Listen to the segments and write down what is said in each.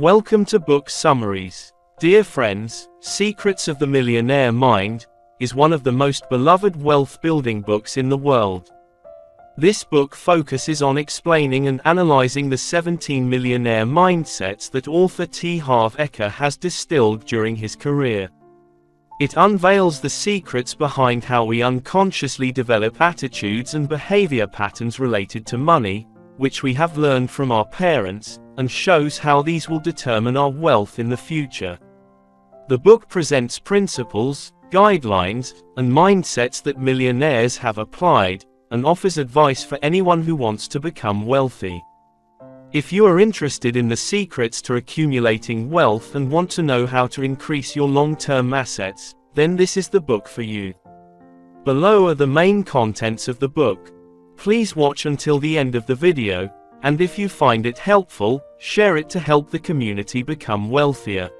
Welcome to Book Summaries. Dear friends, Secrets of the Millionaire Mind is one of the most beloved wealth-building books in the world. This book focuses on explaining and analyzing the 17 millionaire mindsets that author T. Harv Eker has distilled during his career. It unveils the secrets behind how we unconsciously develop attitudes and behavior patterns related to money, which we have learned from our parents, and shows how these will determine our wealth in the future. The book presents principles, guidelines, and mindsets that millionaires have applied, and offers advice for anyone who wants to become wealthy. If you are interested in the secrets to accumulating wealth and want to know how to increase your long-term assets, then this is the book for you. Below are the main contents of the book. Please watch until the end of the video, and if you find it helpful, share it to help the community become wealthier.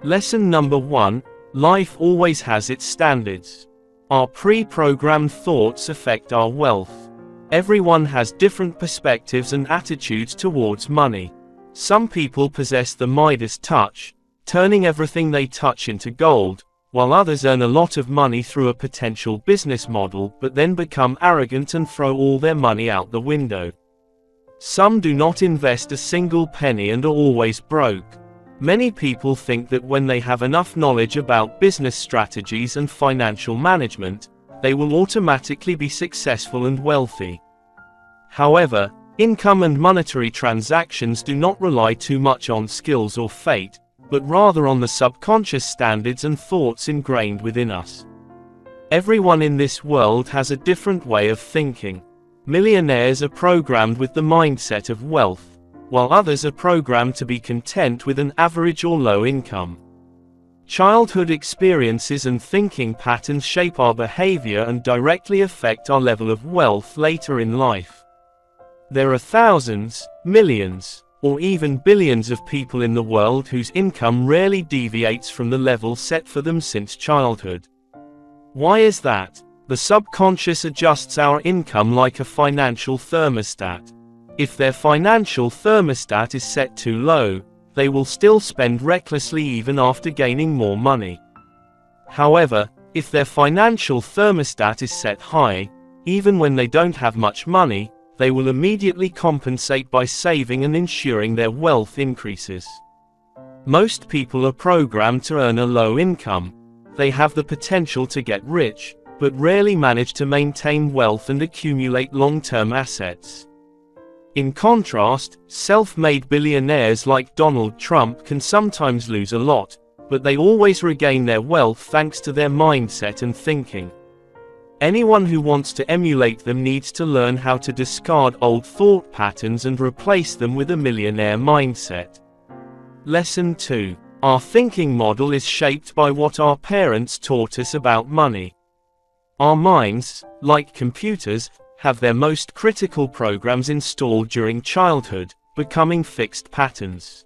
Lesson number 1: Life always has its standards. Our pre-programmed thoughts affect our wealth. Everyone has different perspectives and attitudes towards money. Some people possess the Midas touch, turning everything they touch into gold, while others earn a lot of money through a potential business model but then become arrogant and throw all their money out the window. Some do not invest a single penny and are always broke. Many people think that when they have enough knowledge about business strategies and financial management, they will automatically be successful and wealthy. However, income and monetary transactions do not rely too much on skills or fate, but rather on the subconscious standards and thoughts ingrained within us. Everyone in this world has a different way of thinking. Millionaires are programmed with the mindset of wealth, while others are programmed to be content with an average or low income. Childhood experiences and thinking patterns shape our behavior and directly affect our level of wealth later in life. There are thousands, millions, or even billions of people in the world whose income rarely deviates from the level set for them since childhood. Why is that? The subconscious adjusts our income like a financial thermostat. If their financial thermostat is set too low, they will still spend recklessly even after gaining more money. However, if their financial thermostat is set high, even when they don't have much money, they will immediately compensate by saving and ensuring their wealth increases. Most people are programmed to earn a low income. They have the potential to get rich, but rarely manage to maintain wealth and accumulate long-term assets. In contrast, self-made billionaires like Donald Trump can sometimes lose a lot, but they always regain their wealth thanks to their mindset and thinking. Anyone who wants to emulate them needs to learn how to discard old thought patterns and replace them with a millionaire mindset. Lesson 2: Our thinking model is shaped by what our parents taught us about money. Our minds, like computers, have their most critical programs installed during childhood, becoming fixed patterns.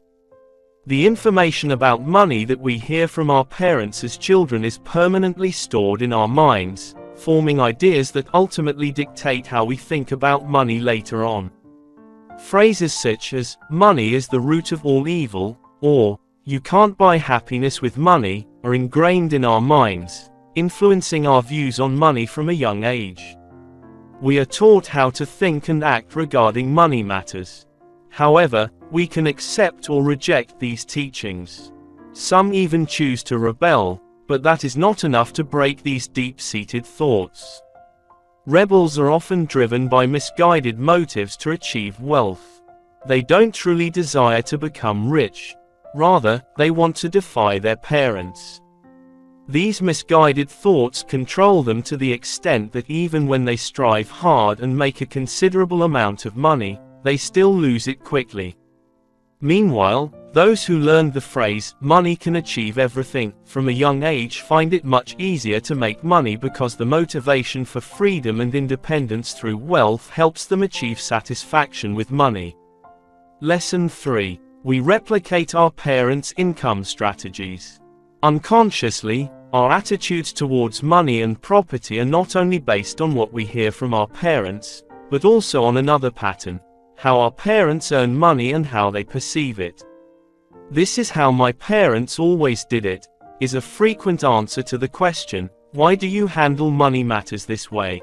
The information about money that we hear from our parents as children is permanently stored in our minds, forming ideas that ultimately dictate how we think about money later on. Phrases such as, "money is the root of all evil," or, "you can't buy happiness with money," are ingrained in our minds, influencing our views on money from a young age. We are taught how to think and act regarding money matters. However, we can accept or reject these teachings. Some even choose to rebel, but that is not enough to break these deep-seated thoughts. Rebels are often driven by misguided motives to achieve wealth. They don't truly desire to become rich. Rather, they want to defy their parents. These misguided thoughts control them to the extent that even when they strive hard and make a considerable amount of money, they still lose it quickly. Meanwhile, those who learned the phrase, "money can achieve everything," from a young age find it much easier to make money because the motivation for freedom and independence through wealth helps them achieve satisfaction with money. Lesson 3: We replicate our parents' income strategies. Unconsciously, our attitudes towards money and property are not only based on what we hear from our parents, but also on another pattern: how our parents earn money and how they perceive it. "This is how my parents always did it," is a frequent answer to the question, "Why do you handle money matters this way?"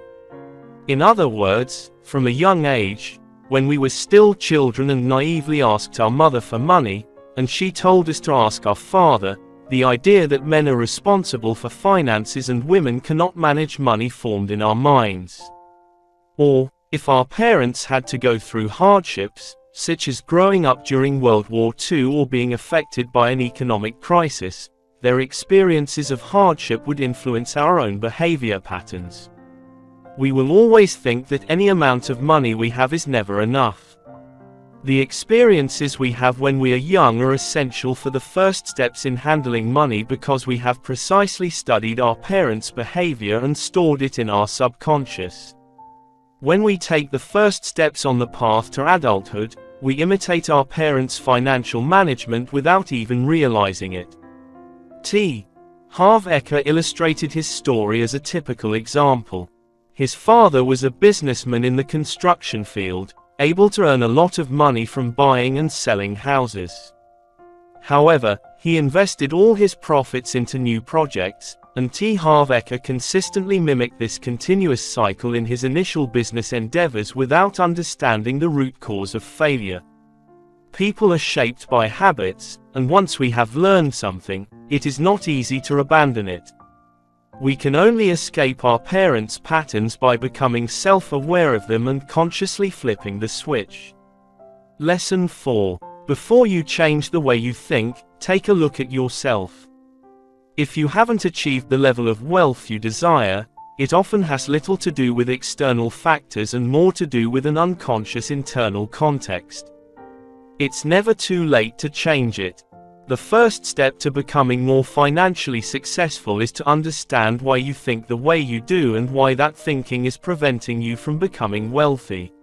In other words, from a young age, when we were still children and naively asked our mother for money, and she told us to ask our father, the idea that men are responsible for finances and women cannot manage money formed in our minds. Or, if our parents had to go through hardships, such as growing up during World War II or being affected by an economic crisis, their experiences of hardship would influence our own behavior patterns. We will always think that any amount of money we have is never enough. The experiences we have when we are young are essential for the first steps in handling money because we have precisely studied our parents' behavior and stored it in our subconscious. When we take the first steps on the path to adulthood, we imitate our parents' financial management without even realizing it. T. Harv Eker illustrated his story as a typical example. His father was a businessman in the construction field, able to earn a lot of money from buying and selling houses. However, he invested all his profits into new projects, and T. Harv Eker consistently mimicked this continuous cycle in his initial business endeavors without understanding the root cause of failure. People are shaped by habits, and once we have learned something, it is not easy to abandon it. We can only escape our parents' patterns by becoming self-aware of them and consciously flipping the switch. Lesson 4. Before you change the way you think, take a look at yourself. If you haven't achieved the level of wealth you desire, it often has little to do with external factors and more to do with an unconscious internal context. It's never too late to change it. The first step to becoming more financially successful is to understand why you think the way you do and why that thinking is preventing you from becoming wealthy.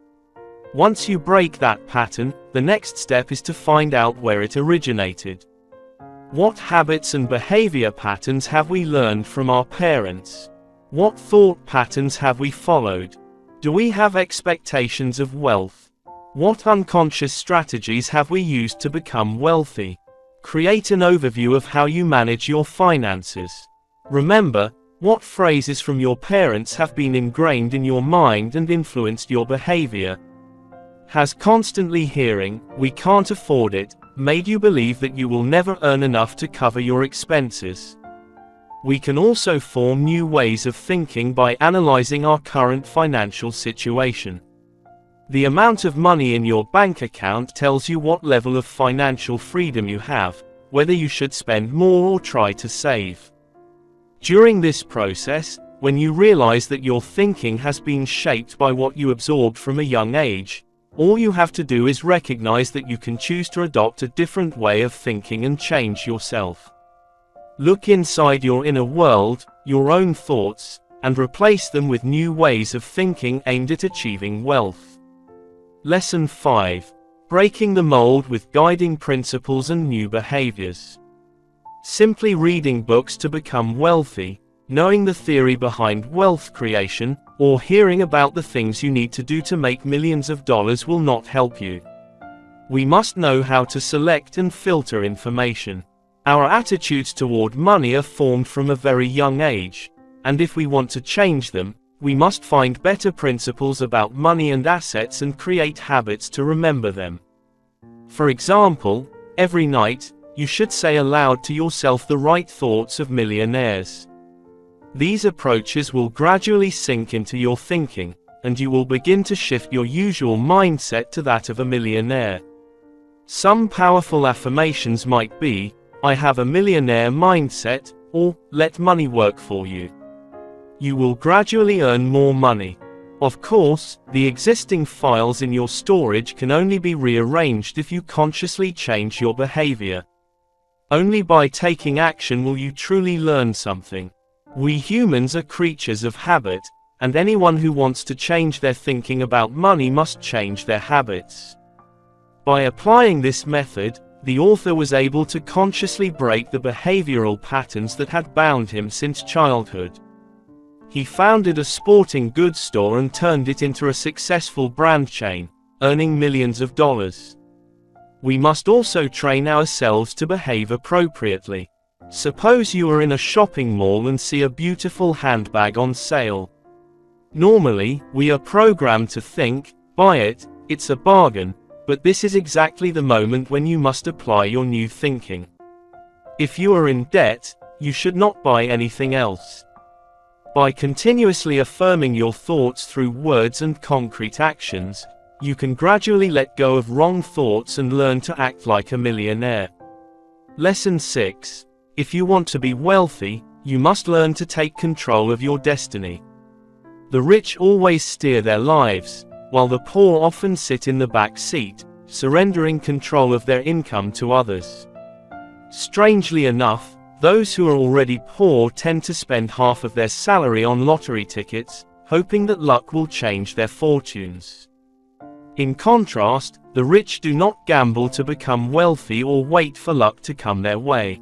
Once you break that pattern, the next step is to find out where it originated. What habits and behavior patterns have we learned from our parents? What thought patterns have we followed? Do we have expectations of wealth? What unconscious strategies have we used to become wealthy? Create an overview of how you manage your finances. Remember, what phrases from your parents have been ingrained in your mind and influenced your behavior? Has constantly hearing, "We can't afford it," made you believe that you will never earn enough to cover your expenses? We can also form new ways of thinking by analyzing our current financial situation. The amount of money in your bank account tells you what level of financial freedom you have, whether you should spend more or try to save. During this process, when you realize that your thinking has been shaped by what you absorbed from a young age, all you have to do is recognize that you can choose to adopt a different way of thinking and change yourself. Look inside your inner world, your own thoughts, and replace them with new ways of thinking aimed at achieving wealth. Lesson 5. Breaking the mold with guiding principles and new behaviors. Simply reading books to become wealthy, knowing the theory behind wealth creation, or hearing about the things you need to do to make millions of dollars will not help you. We must know how to select and filter information. Our attitudes toward money are formed from a very young age, and if we want to change them, we must find better principles about money and assets and create habits to remember them. For example, every night, you should say aloud to yourself the right thoughts of millionaires. These approaches will gradually sink into your thinking, and you will begin to shift your usual mindset to that of a millionaire. Some powerful affirmations might be, "I have a millionaire mindset," or "Let money work for you." You will gradually earn more money. Of course, the existing files in your storage can only be rearranged if you consciously change your behavior. Only by taking action will you truly learn something. We humans are creatures of habit, and anyone who wants to change their thinking about money must change their habits. By applying this method, the author was able to consciously break the behavioral patterns that had bound him since childhood. He founded a sporting goods store and turned it into a successful brand chain, earning millions of dollars. we must also train ourselves to behave appropriately. Suppose you are in a shopping mall and see a beautiful handbag on sale. Normally, we are programmed to think, buy it, it's a bargain, but this is exactly the moment when you must apply your new thinking. If you are in debt, you should not buy anything else. By continuously affirming your thoughts through words and concrete actions, you can gradually let go of wrong thoughts and learn to act like a millionaire. Lesson 6. If you want to be wealthy, you must learn to take control of your destiny. The rich always steer their lives, while the poor often sit in the back seat, surrendering control of their income to others. Strangely enough, those who are already poor tend to spend half of their salary on lottery tickets, hoping that luck will change their fortunes. In contrast, the rich do not gamble to become wealthy or wait for luck to come their way.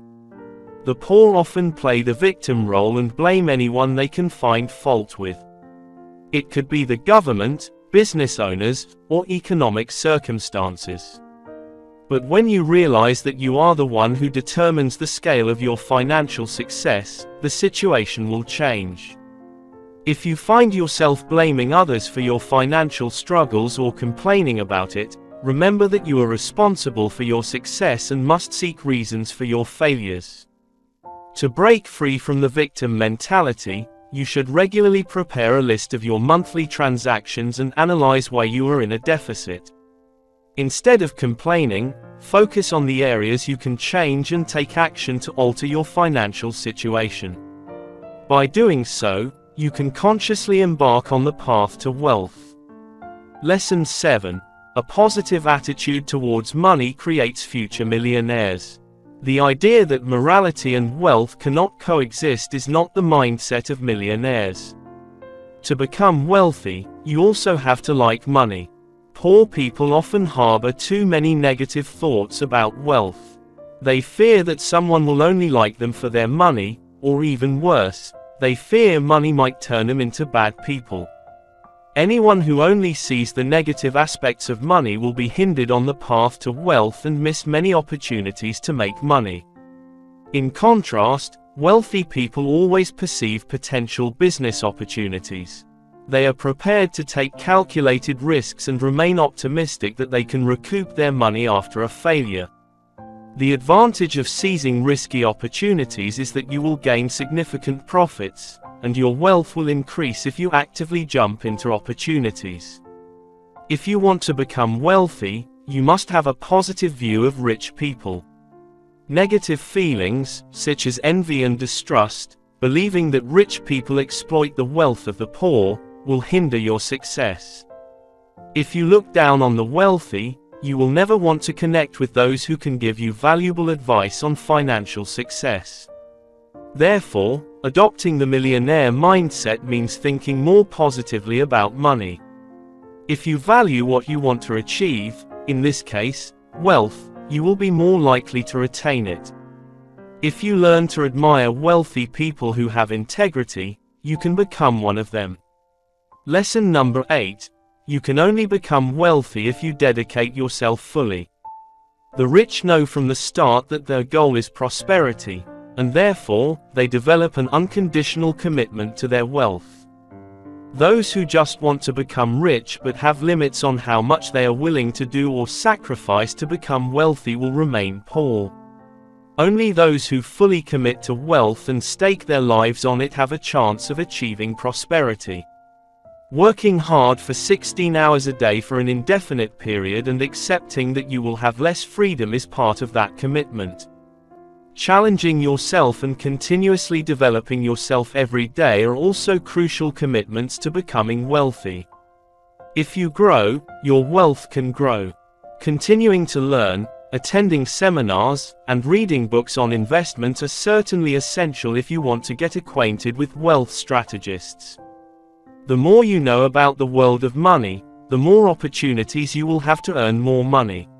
The poor often play the victim role and blame anyone they can find fault with. It could be the government, business owners, or economic circumstances. But when you realize that you are the one who determines the scale of your financial success, the situation will change. If you find yourself blaming others for your financial struggles or complaining about it, remember that you are responsible for your success and must seek reasons for your failures. To break free from the victim mentality, you should regularly prepare a list of your monthly transactions and analyze why you are in a deficit. Instead of complaining, focus on the areas you can change and take action to alter your financial situation. By doing so, you can consciously embark on the path to wealth. Lesson 7. A positive attitude towards money creates future millionaires. The idea that morality and wealth cannot coexist is not the mindset of millionaires. To become wealthy, you also have to like money. Poor people often harbor too many negative thoughts about wealth. They fear that someone will only like them for their money, or even worse, they fear money might turn them into bad people. Anyone who only sees the negative aspects of money will be hindered on the path to wealth and miss many opportunities to make money. In contrast, wealthy people always perceive potential business opportunities. They are prepared to take calculated risks and remain optimistic that they can recoup their money after a failure. The advantage of seizing risky opportunities is that you will gain significant profits, and your wealth will increase if you actively jump into opportunities. If you want to become wealthy, you must have a positive view of rich people. Negative feelings, such as envy and distrust, believing that rich people exploit the wealth of the poor, will hinder your success. If you look down on the wealthy, you will never want to connect with those who can give you valuable advice on financial success. Therefore, adopting the millionaire mindset means thinking more positively about money. If you value what you want to achieve, in this case, wealth, you will be more likely to retain it. If you learn to admire wealthy people who have integrity, you can become one of them. Lesson number 8. You can only become wealthy if you dedicate yourself fully. The rich know from the start that their goal is prosperity, and therefore, they develop an unconditional commitment to their wealth. Those who just want to become rich but have limits on how much they are willing to do or sacrifice to become wealthy will remain poor. Only those who fully commit to wealth and stake their lives on it have a chance of achieving prosperity. Working hard for 16 hours a day for an indefinite period and accepting that you will have less freedom is part of that commitment. Challenging yourself and continuously developing yourself every day are also crucial commitments to becoming wealthy. If you grow, your wealth can grow. Continuing to learn, attending seminars, and reading books on investment are certainly essential if you want to get acquainted with wealth strategists. The more you know about the world of money, the more opportunities you will have to earn more money.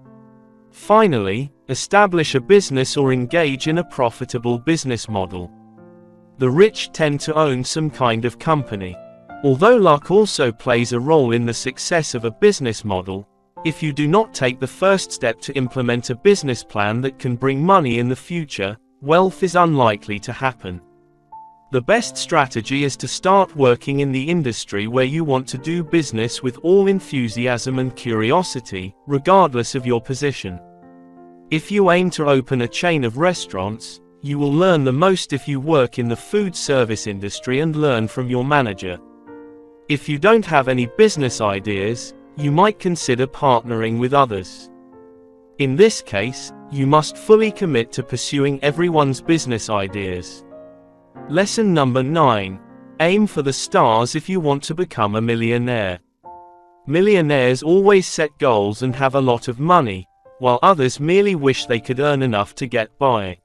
Finally, establish a business or engage in a profitable business model. The rich tend to own some kind of company. Although luck also plays a role in the success of a business model, If you do not take the first step to implement a business plan that can bring money in the future, wealth is unlikely to happen. The best strategy is to start working in the industry where you want to do business with all enthusiasm and curiosity, regardless of your position. If you aim to open a chain of restaurants, you will learn the most if you work in the food service industry and learn from your manager. If you don't have any business ideas, you might consider partnering with others. In this case, you must fully commit to pursuing everyone's business ideas. Lesson number 9. Aim for the stars if you want to become a millionaire. Millionaires always set goals and have a lot of money, while others merely wish they could earn enough to get by.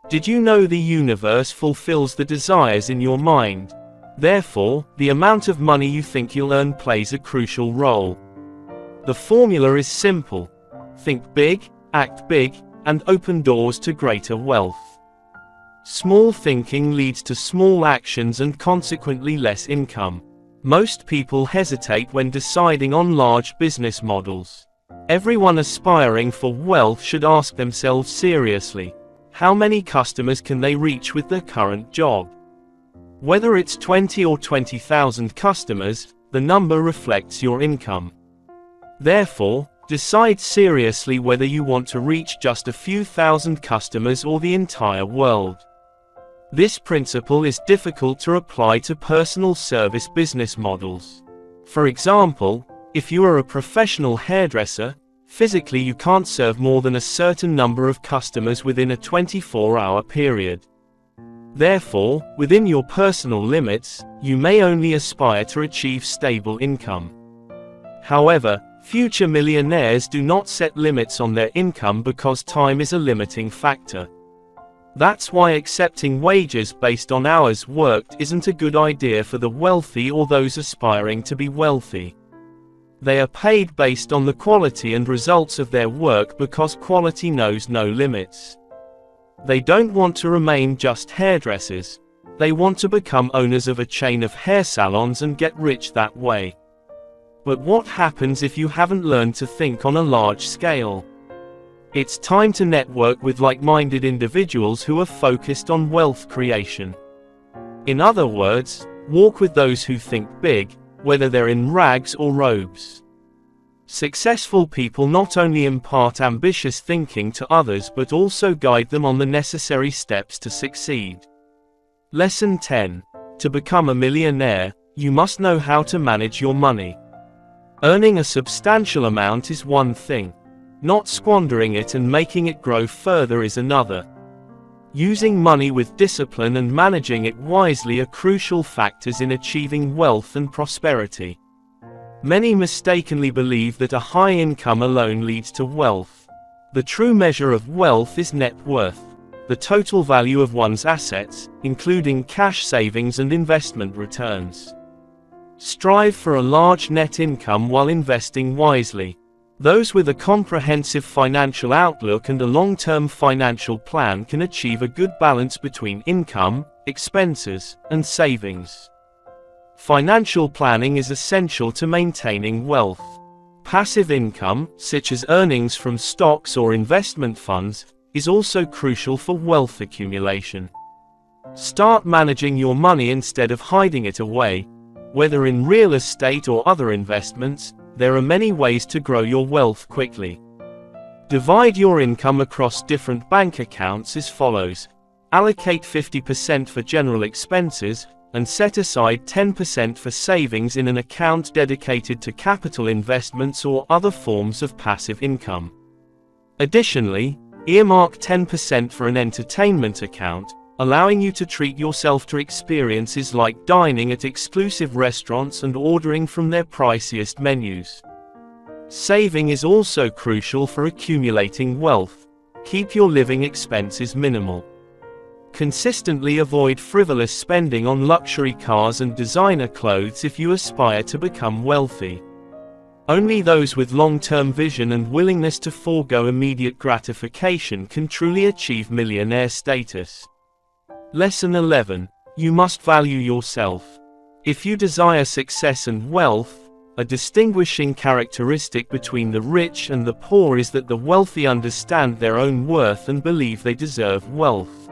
Did you know the universe fulfills the desires in your mind? Therefore, the amount of money you think you'll earn plays a crucial role. The formula is simple. Think big, act big, and open doors to greater wealth. Small thinking leads to small actions and consequently less income. Most people hesitate when deciding on large business models. Everyone aspiring for wealth should ask themselves seriously, how many customers can they reach with their current job? Whether it's 20 or 20,000 customers, the number reflects your income. Therefore, decide seriously whether you want to reach just a few thousand customers or the entire world. This principle is difficult to apply to personal service business models. For example, if you are a professional hairdresser, physically you can't serve more than a certain number of customers within a 24-hour period. Therefore, within your personal limits, you may only aspire to achieve stable income. However, future millionaires do not set limits on their income because time is a limiting factor. That's why accepting wages based on hours worked isn't a good idea for the wealthy or those aspiring to be wealthy. They are paid based on the quality and results of their work because quality knows no limits. They don't want to remain just hairdressers. They want to become owners of a chain of hair salons and get rich that way. But what happens if you haven't learned to think on a large scale? It's time to network with like-minded individuals who are focused on wealth creation. In other words, walk with those who think big, whether they're in rags or robes. Successful people not only impart ambitious thinking to others but also guide them on the necessary steps to succeed. Lesson 10. To become a millionaire, you must know how to manage your money. Earning a substantial amount is one thing. Not squandering it and making it grow further is another. Using money with discipline and managing it wisely are crucial factors in achieving wealth and prosperity. Many mistakenly believe that a high income alone leads to wealth. The true measure of wealth is net worth, the total value of one's assets, including cash savings and investment returns. Strive for a large net income while investing wisely. Those with a comprehensive financial outlook and a long-term financial plan can achieve a good balance between income, expenses, and savings. Financial planning is essential to maintaining wealth. Passive income, such as earnings from stocks or investment funds, is also crucial for wealth accumulation. Start managing your money instead of hiding it away. Whether in real estate or other investments, there are many ways to grow your wealth quickly. Divide your income across different bank accounts as follows. Allocate 50% for general expenses, and set aside 10% for savings in an account dedicated to capital investments or other forms of passive income. Additionally, earmark 10% for an entertainment account, allowing you to treat yourself to experiences like dining at exclusive restaurants and ordering from their priciest menus. Saving is also crucial for accumulating wealth. Keep your living expenses minimal. Consistently avoid frivolous spending on luxury cars and designer clothes if you aspire to become wealthy. Only those with long-term vision and willingness to forego immediate gratification can truly achieve millionaire status. Lesson 11. You must value yourself. If you desire success and wealth, a distinguishing characteristic between the rich and the poor is that the wealthy understand their own worth and believe they deserve wealth.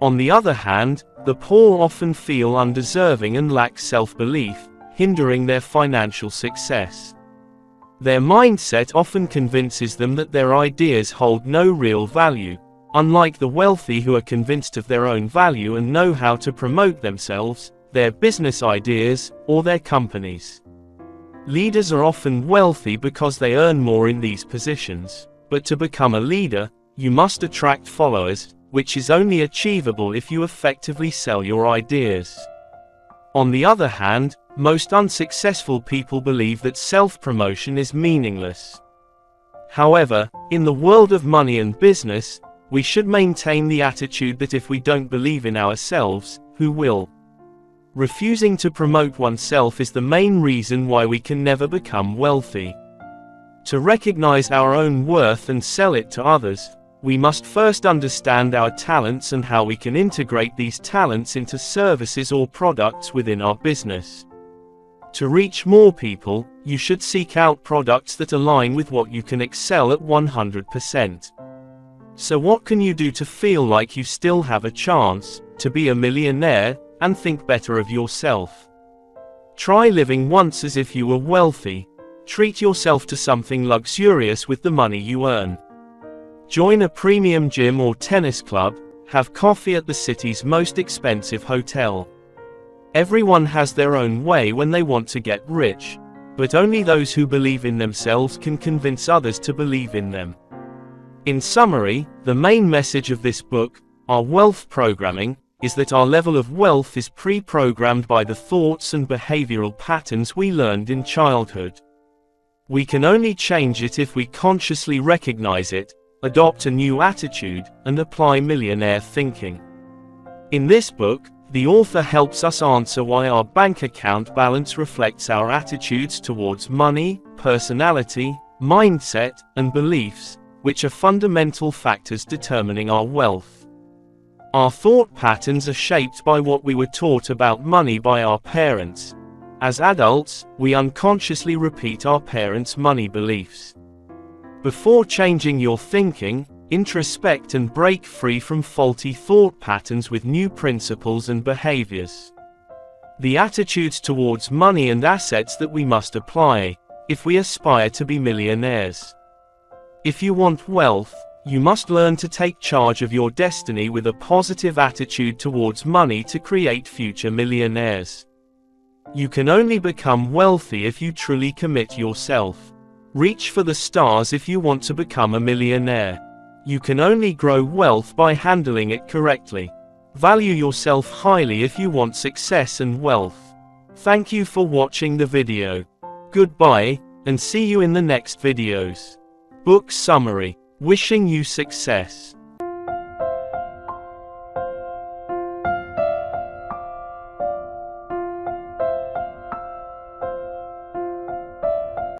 On the other hand, the poor often feel undeserving and lack self-belief, hindering their financial success. Their mindset often convinces them that their ideas hold no real value, unlike the wealthy who are convinced of their own value and know how to promote themselves, their business ideas, or their companies. Leaders are often wealthy because they earn more in these positions, but to become a leader, you must attract followers, which is only achievable if you effectively sell your ideas. On the other hand, most unsuccessful people believe that self-promotion is meaningless. However, in the world of money and business, we should maintain the attitude that if we don't believe in ourselves, who will? Refusing to promote oneself is the main reason why we can never become wealthy. To recognize our own worth and sell it to others, we must first understand our talents and how we can integrate these talents into services or products within our business. To reach more people, you should seek out products that align with what you can excel at 100%. So what can you do to feel like you still have a chance to be a millionaire and think better of yourself? Try living once as if you were wealthy. Treat yourself to something luxurious with the money you earn. Join a premium gym or tennis club, have coffee at the city's most expensive hotel. Everyone has their own way when they want to get rich, but only those who believe in themselves can convince others to believe in them. In summary, the main message of this book, Our Wealth Programming, is that our level of wealth is pre-programmed by the thoughts and behavioral patterns we learned in childhood. We can only change it if we consciously recognize it, adopt a new attitude, and apply millionaire thinking. In this book, the author helps us answer why our bank account balance reflects our attitudes towards money, personality, mindset, and beliefs, which are fundamental factors determining our wealth. Our thought patterns are shaped by what we were taught about money by our parents. As adults, we unconsciously repeat our parents' money beliefs. Before changing your thinking, introspect and break free from faulty thought patterns with new principles and behaviors. The attitudes towards money and assets that we must apply, if we aspire to be millionaires. If you want wealth, you must learn to take charge of your destiny with a positive attitude towards money to create future millionaires. You can only become wealthy if you truly commit yourself. Reach for the stars if you want to become a millionaire. You can only grow wealth by handling it correctly. Value yourself highly if you want success and wealth. Thank you for watching the video. Goodbye, and see you in the next videos. Book summary. Wishing you success.